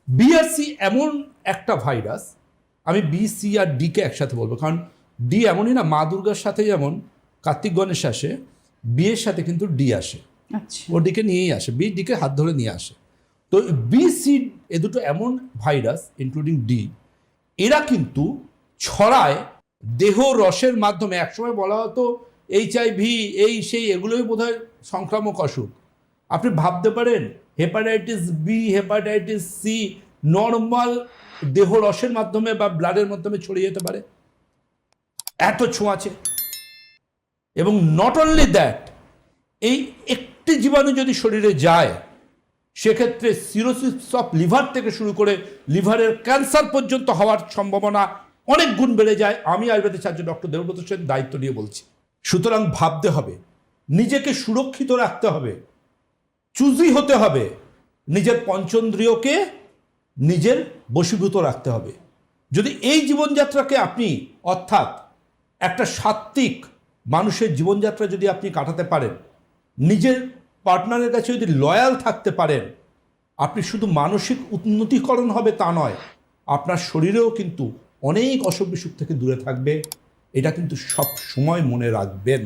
BRC এমন একটা virus, আমি বি সি আর ডিকে একসাথে বলবো, কারণ ডি এমনই না, মা দুর্গার সাথে যেমন কার্তিক গণেশ আসে, বি এর সাথে কিন্তু ডি আসে, আচ্ছা, ও ডিকে নিয়েই আসে, বি ডিকে হাত ধরে নিয়ে আসে। তো বি সি এ দুটো এমন ভাইরাস ইনক্লুডিং ডি, এরা কিন্তু ছড়ায় দেহ রসের মাধ্যমে। একসময় বলা হতো HIV এই সেই এগুলোই বোধহয় সংক্রামক অসুখ। আপনি ভাবতে পারেন hepatitis B, hepatitis C normal দেহ রসের মাধ্যমে বা ব্লাডের মাধ্যমে ছড়িয়ে যেতে পারে, এত ছোঁয়াচে। এবং নট অনলি দ্যাট, এই একটি জীবাণু যদি শরীরে যায়, সেক্ষেত্রে সিরোসিস অফ লিভার থেকে শুরু করে লিভারের ক্যান্সার পর্যন্ত হওয়ার সম্ভাবনা অনেক গুণ বেড়ে যায়। আমি আয়ুর্বেদিক সার্জন ডক্টর দেবব্রত সেন দায়িত্ব নিয়ে বলছি। সুতরাং ভাবতে হবে, নিজেকে সুরক্ষিত রাখতে হবে, চুজি হতে হবে, নিজের পঞ্চেন্দ্রিয়কে নিজের বশীভূত রাখতে হবে। যদি এই জীবনযাত্রাকে আপনি, অর্থাৎ একটা সাত্ত্বিক মানুষের জীবনযাত্রা যদি আপনি কাটাতে পারেন, নিজের পার্টনারের কাছে যদি লয়াল থাকতে পারেন, আপনি শুধু মানসিক উন্নতিকরণ হবে তা নয়, আপনার শরীরেও কিন্তু অনেক অসুখ বিসুখ থেকে দূরে থাকবে। এটা কিন্তু সব সময় মনে রাখবেন।